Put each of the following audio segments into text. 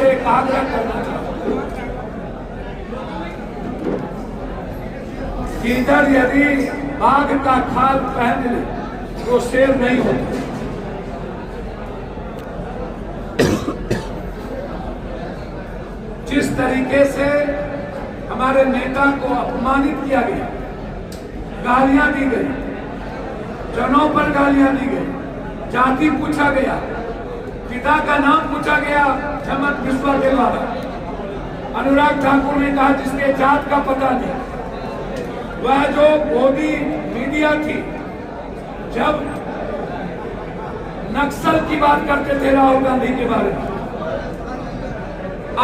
से एक आग्रह करना चाहता हूं कि इधर यदि बाघ का खाल पहन ले तो शेर नहीं होता। जिस तरीके से हमारे नेता को अपमानित किया गया, गालियां दी गई, जनों पर गालियां दी गई, जाति पूछा गया, पिता का नाम पूछा गया, झमक बिस्वा के द्वारा। अनुराग ठाकुर ने कहा जिसके जात का पता नहीं। वह जो मोदी मीडिया थी, जब नक्सल की बात करते थे राहुल गांधी के बारे में,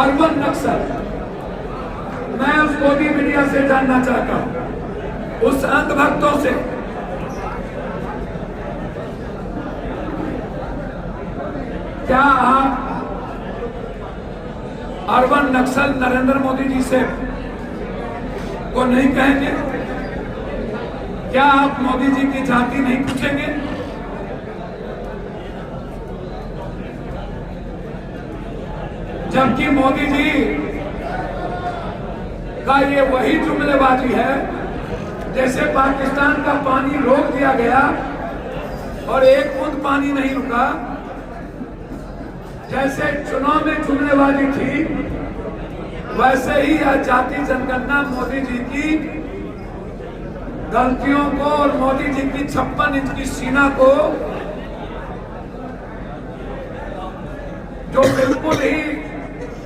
अर्बन नक्सल, मैं उस मोदी मीडिया से जानना चाहता हूं, उस अंधभक्तों से, क्या आप अर्बन नक्सल नरेंद्र मोदी जी से को नहीं कहेंगे? क्या आप मोदी जी की जाति नहीं पूछेंगे? जबकि मोदी जी का ये वही जुमलेबाजी है जैसे पाकिस्तान का पानी रोक दिया गया और एक बूंद पानी नहीं रुका, जैसे चुनाव में जुमलेबाजी थी, वैसे ही यह जाति जनगणना मोदी जी की गलतियों को और मोदी जी की 56 इंच की सीना को, जो बिल्कुल ही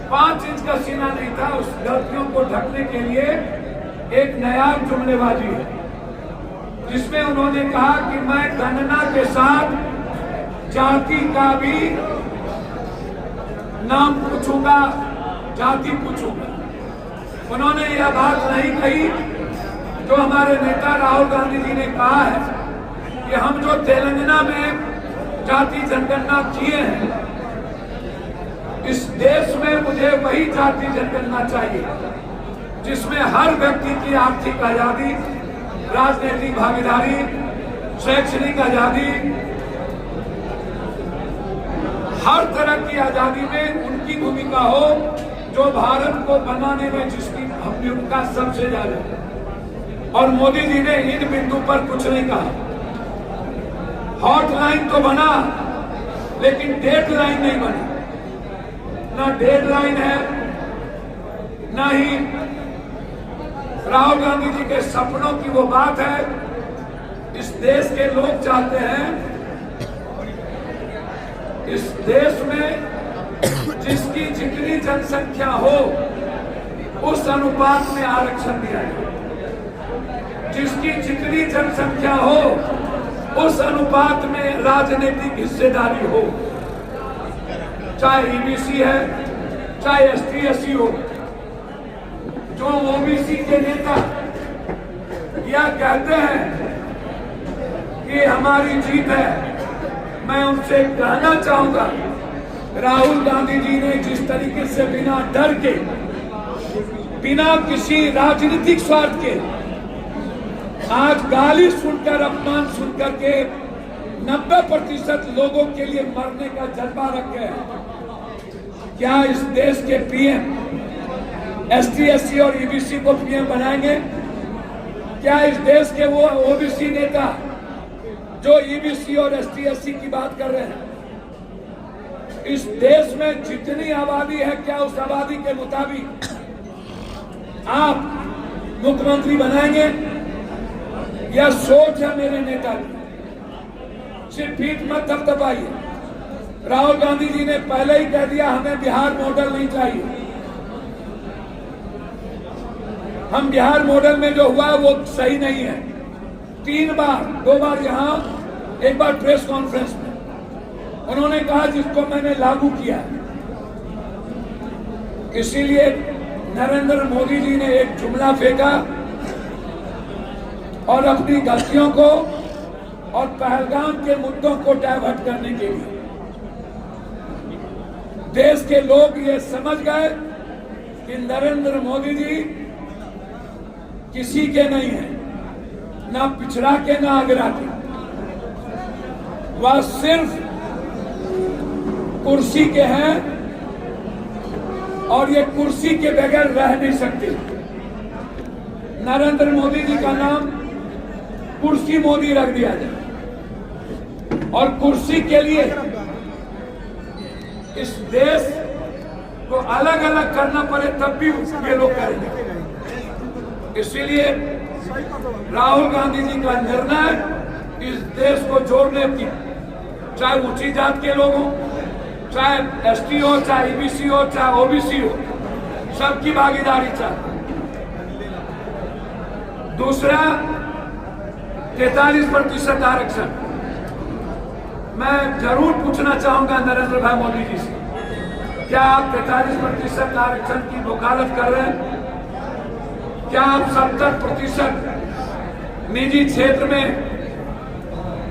5 इंच का सीना नहीं था, उस गलतियों को ढकने के लिए एक नया जुमलेबाजी है, जिसमें उन्होंने कहा कि मैं गणना के साथ जाति का भी नाम पूछूंगा, जाति पूछूंगा। उन्होंने यह बात नहीं कही जो हमारे नेता राहुल गांधी जी ने कहा है कि हम जो तेलंगाना में जाति जनगणना किए हैं, इस देश में मुझे वही जाति जनगणना चाहिए जिसमें हर व्यक्ति की आर्थिक आजादी, राजनीतिक भागीदारी, शैक्षणिक आजादी, हर तरह की आजादी में उनकी भूमिका हो, जो भारत को बनाने में जिसकी भूमिका सबसे ज्यादा है। और मोदी जी ने इन बिंदु पर कुछ नहीं कहा। हॉटलाइन तो बना, लेकिन डेडलाइन नहीं बनी। ना डेडलाइन है, ना ही राहुल गांधी जी के सपनों की वो बात है। इस देश के लोग चाहते हैं, इस देश में जिसकी जितनी जनसंख्या हो उस अनुपात में आरक्षण दिया जाए, जिसकी जितनी जनसंख्या हो उस अनुपात में राजनीतिक हिस्सेदारी हो, चाहे ईबीसी है, चाहे एसटी एससी हो। जो ओबीसी के नेता यह कहते हैं कि हमारी जीत है, मैं उनसे कहना चाहूंगा, राहुल गांधी जी ने जिस तरीके से बिना डर के, बिना किसी राजनीतिक स्वार्थ के आज गाली सुनकर, अपमान सुनकर के 90% लोगों के लिए मरने का जज्बा रखे हैं। क्या इस देश के पीएम एसटी एससी और ईबीसी को पीएम बनाएंगे? क्या इस देश के वो ओबीसी नेता जो ईबीसी और एसटी एससी की बात कर रहे हैं, इस देश में जितनी आबादी है, क्या उस आबादी के मुताबिक आप मुख्यमंत्री बनाएंगे? यह सोच है मेरे नेता की। सिर्फ पीठ मत थपथपाइए। राहुल गांधी जी ने पहले ही कह दिया, हमें बिहार मॉडल नहीं चाहिए। हम बिहार मॉडल में जो हुआ वो सही नहीं है। 2 बार यहाँ, एक बार प्रेस कॉन्फ्रेंस में उन्होंने कहा जिसको मैंने लागू किया। इसीलिए नरेंद्र मोदी जी ने एक जुमला फेंका और अपनी गलतियों को और पहलगाम के मुद्दों को डाइवर्ट करने के लिए देश के लोग ये समझ गए कि नरेंद्र मोदी जी किसी के नहीं है, ना पिछड़ा के ना आगरा के। वह सिर्फ कुर्सी के हैं और ये कुर्सी के बगैर रह नहीं सकती। नरेंद्र मोदी जी का नाम कुर्सी मोदी रख दिया जाए और कुर्सी के लिए इस देश को अलग अलग करना पड़े तब भी ये लोग करेंगे। इसीलिए राहुल गांधी जी का निर्णय इस देश को जोड़ने की, चाहे ऊंची जात के लोग हों, चाहे एसटी हो, चाहे ईबीसी हो, चाहे ओबीसी हो, सबकी भागीदारी चाहे। दूसरा 43% आरक्षण। मैं जरूर पूछना चाहूंगा नरेंद्र भाई मोदी जी से, क्या आप 43% आरक्षण की वकालत कर रहे हैं? क्या आप 70% निजी क्षेत्र में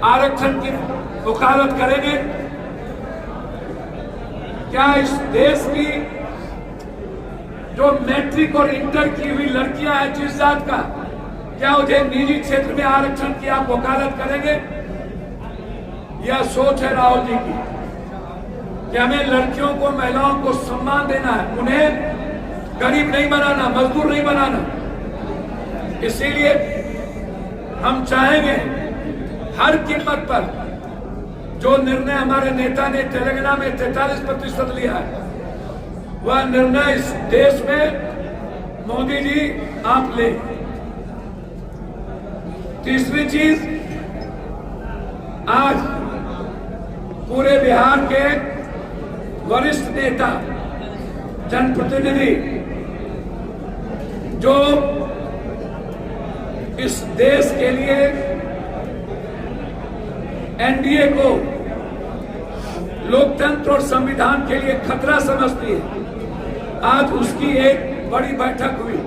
आरक्षण की वकालत करेंगे? क्या इस देश की जो मैट्रिक और इंटर की हुई लड़कियां हैं जिस जात का, क्या मुझे निजी क्षेत्र में आरक्षण की आप वकालत करेंगे? यह सोच है राहुल जी की कि हमें लड़कियों को, महिलाओं को सम्मान देना है, उन्हें गरीब नहीं बनाना, मजदूर नहीं बनाना। इसीलिए हम चाहेंगे हर कीमत पर जो निर्णय हमारे नेता ने तेलंगाना में 43% लिया है, वह निर्णय इस देश में मोदी जी आप ले। तीसरी चीज, आज पूरे बिहार के वरिष्ठ नेता, जनप्रतिनिधि जो इस देश के लिए एनडीए को, लोकतंत्र और संविधान के लिए खतरा समझती है, आज उसकी एक बड़ी बैठक हुई।